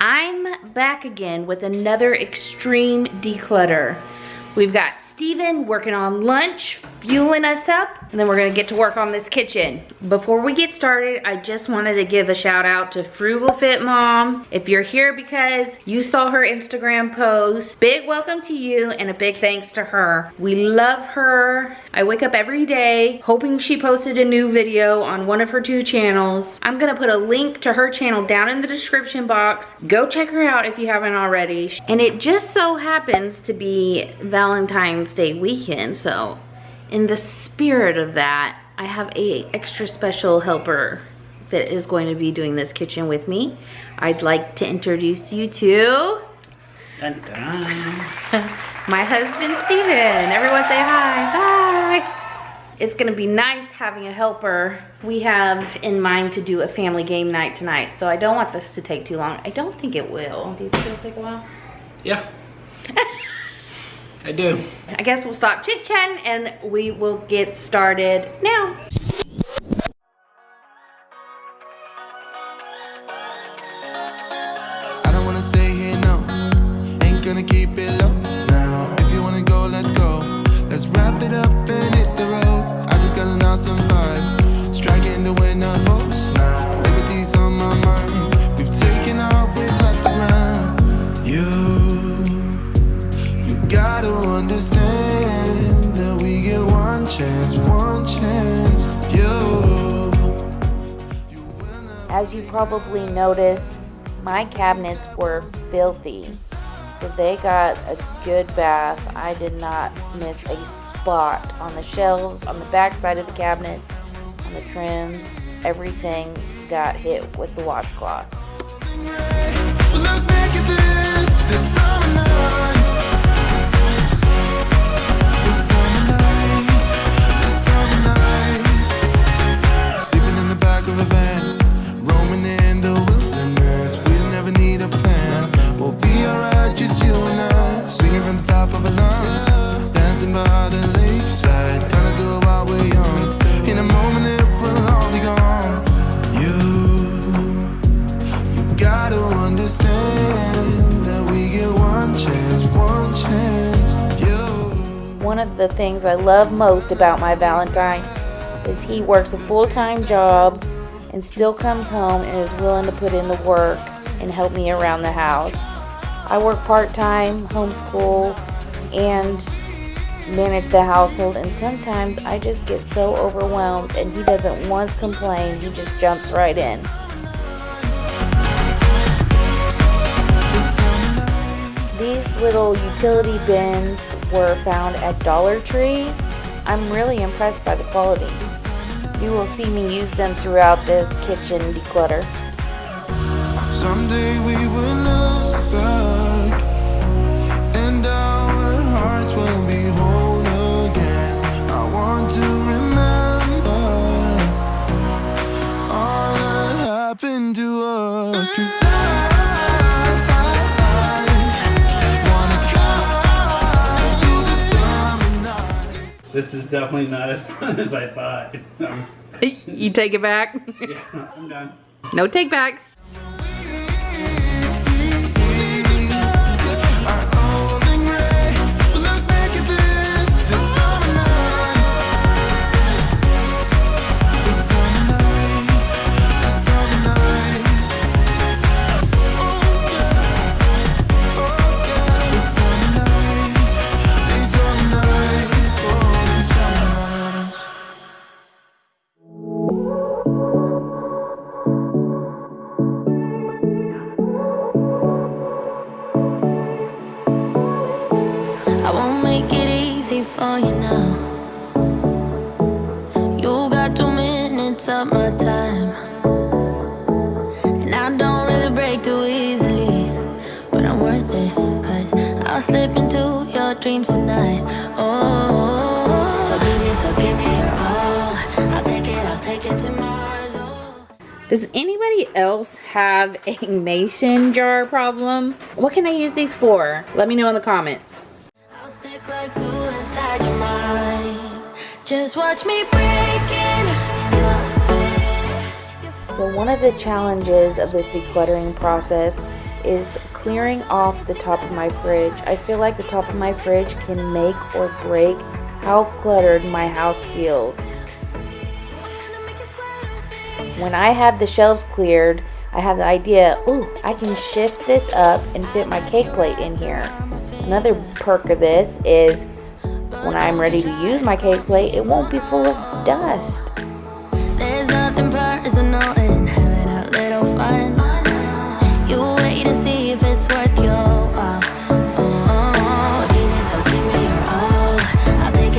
I'm back again with another extreme declutter. We've got Steven working on lunch, fueling us up, and then we're gonna get to work on this kitchen. Before we get started, I just wanted to give a shout out to Frugal Fit Mom. If you're here because you saw her Instagram post, big welcome to you and a big thanks to her. We love her. I wake up every day hoping she posted a new video on one of her 2 channels. I'm gonna put a link to her channel down in the description box. Go check her out if you haven't already. And it just so happens to be Valentine's Day weekend, so in the spirit of that, I have a extra special helper that is going to be doing this kitchen with me. I'd like to introduce you to Dun, dun. my husband, Steven. Everyone say hi. Hi. It's gonna be nice having a helper. We have in mind to do a family game night tonight, so I don't want this to take too long. I don't think it will. Do you think it'll take a while? Yeah. I do. I guess we'll stop chit-chatting and we will get started now. I don't wanna stay here, no. Ain't gonna keep it low now. If you wanna go, let's go. Let's wrap it up and hit the road. I just got an awesome vibe. Striking the winner post now. Liberty's on my mind. We've taken off, we've left the ground. You gotta understand that we get one chance, one chance. As you probably noticed, my cabinets were filthy. So they got a good bath. I did not miss a spot on the shelves, on the back side of the cabinets, on the trims. Everything got hit with the washcloth. Look back at this summer night. This summer night. Sleeping in the back of a van, roaming in the wilderness. We don't ever need a plan. We'll be alright, just you and I. Singing from the top of our lungs, dancing by the lakeside. Gonna do it while we're young. In a moment it will all be gone. You gotta understand that we get one chance, one chance. One of the things I love most about my Valentine is he works a full-time job and still comes home and is willing to put in the work and help me around the house. I work part-time, homeschool, and manage the household, and sometimes I just get so overwhelmed and he doesn't once complain, he just jumps right in. These little utility bins were found at Dollar Tree. I'm really impressed by the quality. You will see me use them throughout this kitchen declutter. Someday we will look back and our hearts will be whole again. I want to remember all that happened to us. 'Cause This is definitely not as fun as I thought. You take it back? Yeah, I'm done. No take backs. For you now, you got 2 minutes of my time, and I don't really break too easily, but I'm worth it, 'cause I'll slip into your dreams tonight. Oh, so give me your all. I'll take it to Mars. Oh. Does anybody else have a mason jar problem? What can I use these for? Let me know in the comments. I'll stick like glue inside your mind. Just watch me breaking your sweat. So one of the challenges of this decluttering process is clearing off the top of my fridge. I feel like the top of my fridge can make or break how cluttered my house feels. When I have the shelves cleared, I have the idea, ooh, I can shift this up and fit my cake plate in here. Another perk of this is when I'm ready to use my cake plate, it won't be full of dust. There's nothing personal in having a little fun. You wait and see if it's worth your while. So give me your all. I'll take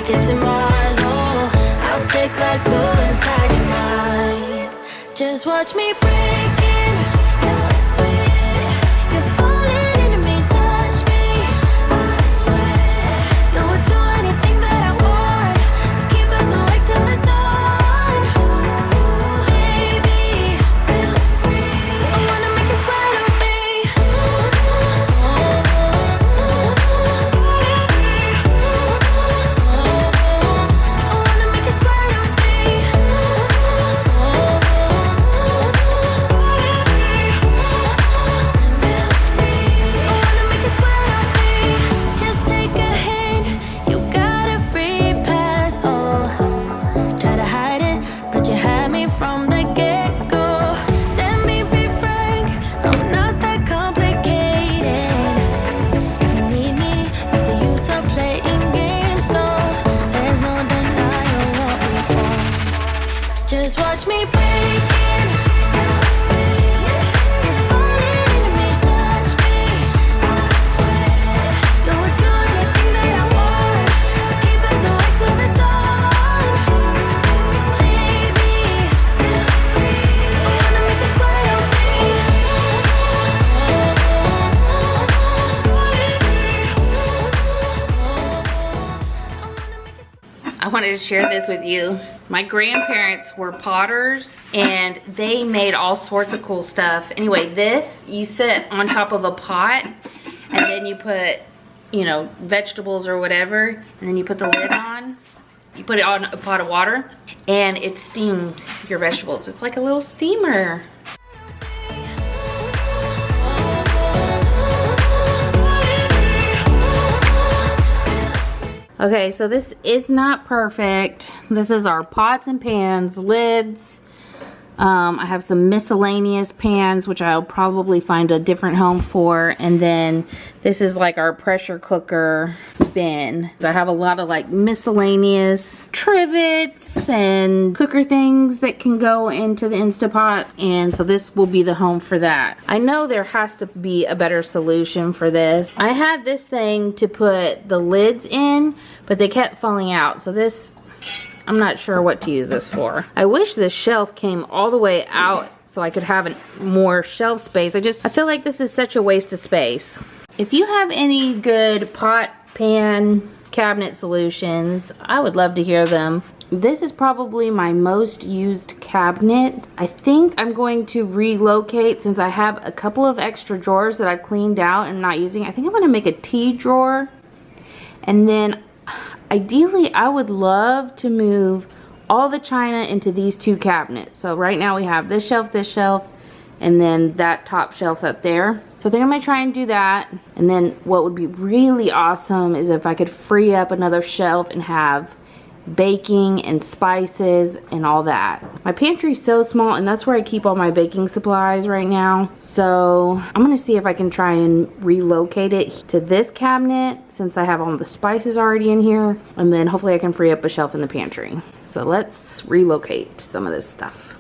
it to Mars. Oh, I'll stick like glue inside your mind. Just watch me break in. You're sweet. You're falling into me, touch me. I swear you would do anything that I want. So keep us awake till the dawn. Baby, feel free. I wanna make you sweat on me. I wanna make you sweat on me. Just take a hint, you got a free pass. Oh, try to hide it, but you had me from the get-go. Let me be frank, I'm not that complicated. If you need me, what's the use of playing games? No, there's no denying what we want. Just watch me break in. You're sweet. You're falling into me, touch me. I swear you would do anything that I want. So keep us awake till the dawn. Baby, feel free. I wanna make you sweat on me. I wanted to share this with you. My grandparents were potters and they made all sorts of cool stuff. Anyway, this, you sit on top of a pot and then you put, you know, vegetables or whatever, and then you put the lid on. You put it on a pot of water and it steams your vegetables. It's like a little steamer. Okay, so this is not perfect. This is our pots and pans, lids. I have some miscellaneous pans, which I'll probably find a different home for. And then this is like our pressure cooker bin. So I have a lot of like miscellaneous trivets and cooker things that can go into the Instapot. And so this will be the home for that. I know there has to be a better solution for this. I had this thing to put the lids in, but they kept falling out. So this, I'm not sure what to use this for. I wish this shelf came all the way out so I could have more shelf space. I feel like this is such a waste of space. If you have any good pot, pan, cabinet solutions, I would love to hear them. This is probably my most used cabinet. I think I'm going to relocate since I have a couple of extra drawers that I've cleaned out and not using. I think I'm gonna make a tea drawer. And then ideally, I would love to move all the china into these two cabinets. So right now we have this shelf, and then that top shelf up there. So I think I'm gonna try and do that. And then what would be really awesome is if I could free up another shelf and have baking and spices and all that. My pantry is so small, and that's where I keep all my baking supplies right now. So I'm gonna see if I can try and relocate it to this cabinet since I have all the spices already in here, and then hopefully I can free up a shelf in the pantry. So let's relocate some of this stuff.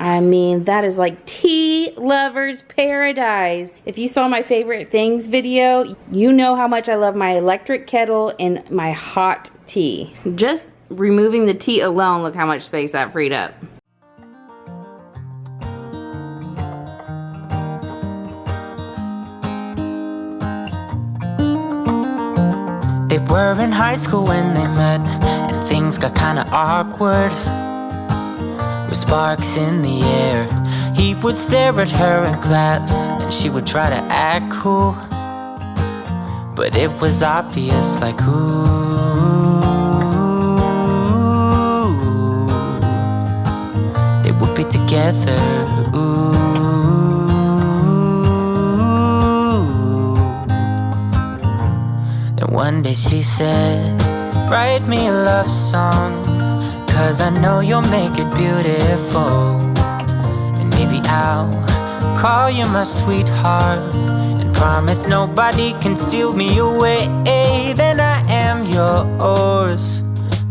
I mean, that is like tea lover's paradise. If you saw my favorite things video, you know how much I love my electric kettle and my hot tea. Just removing the tea alone, look how much space that freed up. They were in high school when they met, and things got kinda awkward. With sparks in the air, he would stare at her in class, and she would try to act cool. But it was obvious, like, ooh, they would be together, ooh. Then one day she said, write me a love song, 'cause I know you'll make it beautiful. And maybe I'll call you my sweetheart, and promise nobody can steal me away. Then I am yours,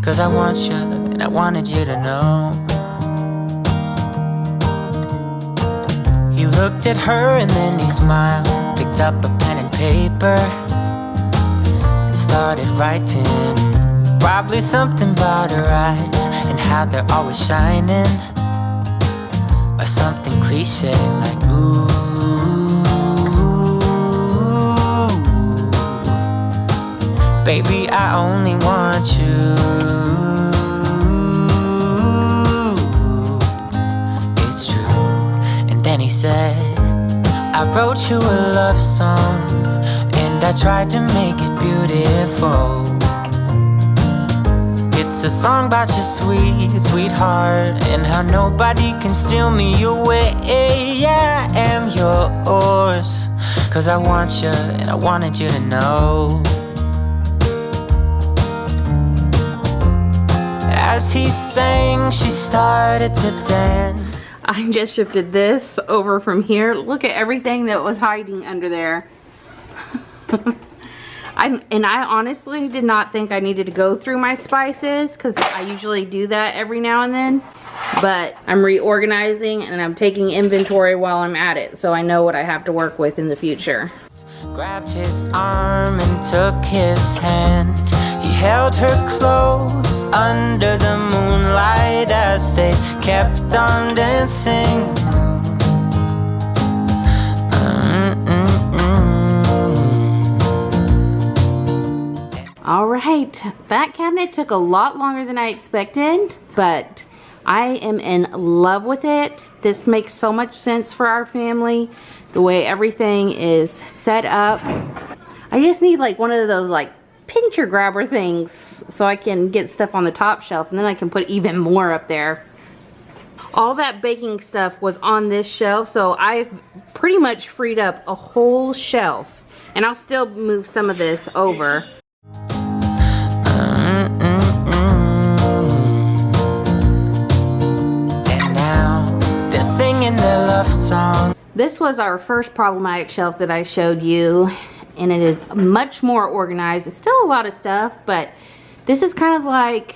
'cause I want you, and I wanted you to know. He looked at her and then he smiled, picked up a pen and paper, and started writing. Probably something about her eyes and how they're always shining, or something cliche like ooh. Baby, I only want you. It's true. And then he said, I wrote you a love song, and I tried to make it beautiful. It's a song about your sweet, sweetheart, and how nobody can steal me away. Yeah, I am yours, 'cause I want you, and I wanted you to know. As he sang, she started to dance. I just shifted this over from here. Look at everything that was hiding under there. I honestly did not think I needed to go through my spices, because I usually do that every now and then. But I'm reorganizing and I'm taking inventory while I'm at it, so I know what I have to work with in the future. Grabbed his arm and took his hand. He held her close under the moonlight as they kept on dancing. All right, that cabinet took a lot longer than I expected, but I am in love with it. This makes so much sense for our family, the way everything is set up. I just need like one of those like picture grabber things so I can get stuff on the top shelf, and then I can put even more up there. All that baking stuff was on this shelf, so I've pretty much freed up a whole shelf, and I'll still move some of this over. Singing the love song. This was our first problematic shelf that I showed you, and it is much more organized. It's still a lot of stuff, but this is kind of like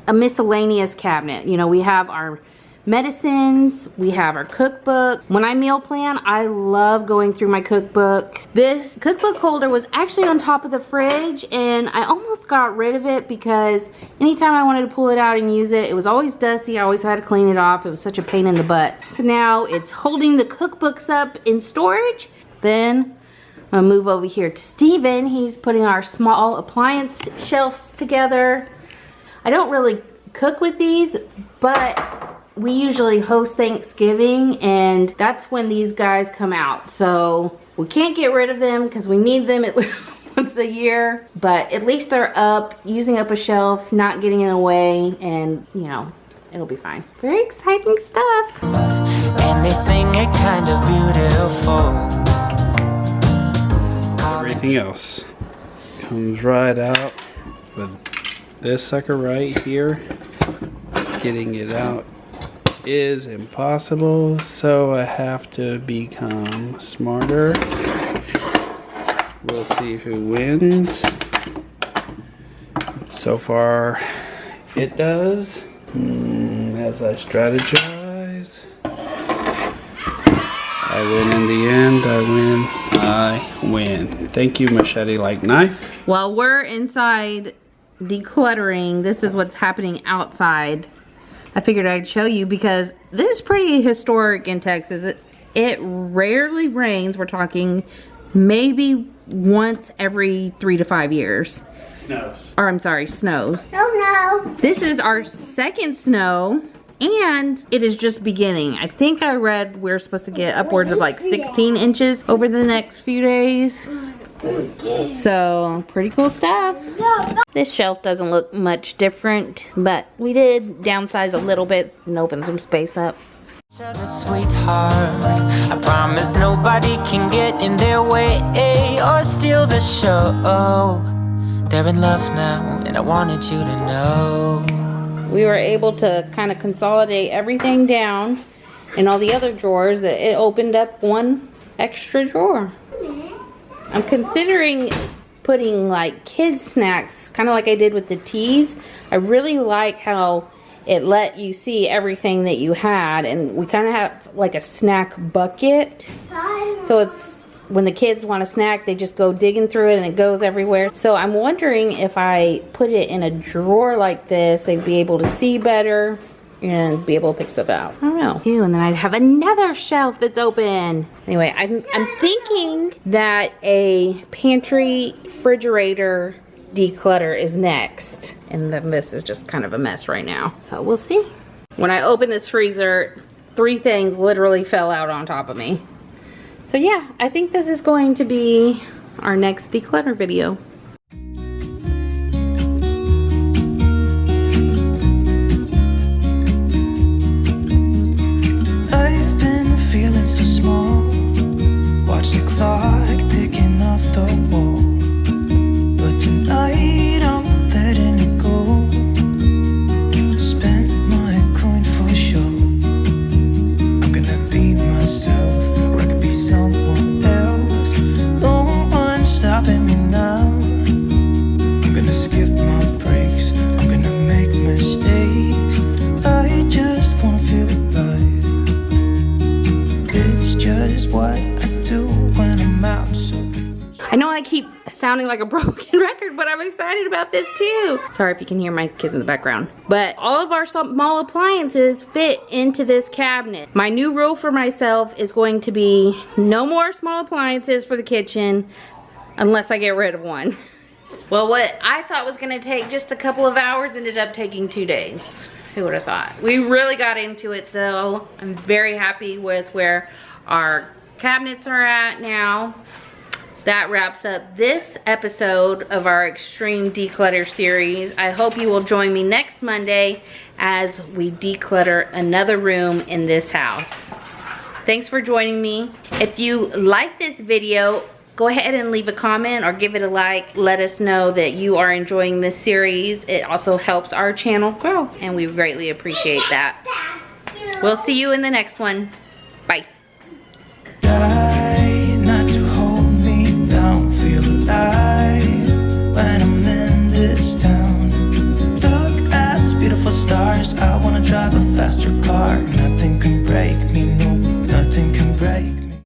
a miscellaneous cabinet. You know, we have our medicines, we have our cookbook. When I meal plan, I love going through my cookbook. This cookbook holder was actually on top of the fridge, and I almost got rid of it because anytime I wanted to pull it out and use it, it was always dusty. I always had to clean it off. It was such a pain in the butt. So now it's holding the cookbooks up in storage. Then I'm gonna move over here to Steven. He's putting our small appliance shelves together. I don't really cook with these, but we usually host Thanksgiving, and that's when these guys come out. So we can't get rid of them because we need them at least once a year. But at least they're up, using up a shelf, not getting in the way, and you know, it'll be fine. Very exciting stuff. And they sing it kind of beautiful. Everything else comes right out with this sucker right here. Getting it out is impossible, so I have to become smarter. We'll see who wins. So far it does. As I strategize, I win in the end. I win. Thank you, machete-like knife. While we're inside decluttering, this is what's happening outside. I figured I'd show you because this is pretty historic in Texas. It rarely rains. We're talking maybe once every 3 to 5 years. Snows. Or I'm sorry, snows. Oh no. This is our second snow, and it is just beginning. I think I read we're supposed to get upwards of like 16 inches over the next few days. So, pretty cool stuff. This shelf doesn't look much different, but we did downsize a little bit and open some space up. Sweetheart, I promise nobody can get in their way or steal the show. They're in love now, and I wanted you to know. We were able to kind of consolidate everything down in all the other drawers. It opened up one extra drawer. I'm considering putting like kids snacks, kind of like I did with the teas. I really like how it let you see everything that you had, and we kind of have like a snack bucket. So it's when the kids want a snack, they just go digging through it and it goes everywhere. So I'm wondering if I put it in a drawer like this, they'd be able to see better and be able to pick stuff out. I don't know. And then I'd have another shelf that's open. Anyway, I'm thinking that a pantry refrigerator declutter is next. And then this is just kind of a mess right now. So we'll see. When I opened this freezer, 3 things literally fell out on top of me. So yeah, I think this is going to be our next declutter video. I've been feeling so small. Watch the clock ticking off the wall. But tonight I'm letting it go. Spend my coin for sure. I'm gonna be myself, or I could be someone else. No one's stopping me now. I'm gonna skip my breaks. I'm gonna make mistakes. I just wanna feel alive. It's just what I do when I'm out. So I know I keep sounding like a broken record, but I'm excited about this too. Sorry if you can hear my kids in the background. But all of our small appliances fit into this cabinet. My new rule for myself is going to be no more small appliances for the kitchen unless I get rid of one. Well, what I thought was gonna take just a couple of hours ended up taking 2 days. Who would have thought? We really got into it though. I'm very happy with where our cabinets are at now. That wraps up this episode of our Extreme Declutter series. I hope you will join me next Monday as we declutter another room in this house. Thanks for joining me. If you like this video, go ahead and leave a comment or give it a like. Let us know that you are enjoying this series. It also helps our channel grow, and we greatly appreciate that. We'll see you in the next one. Bye. try not to hold me down. Feel alive when I'm in this town. Look at these beautiful stars. I wanna drive a faster car. Nothing can break me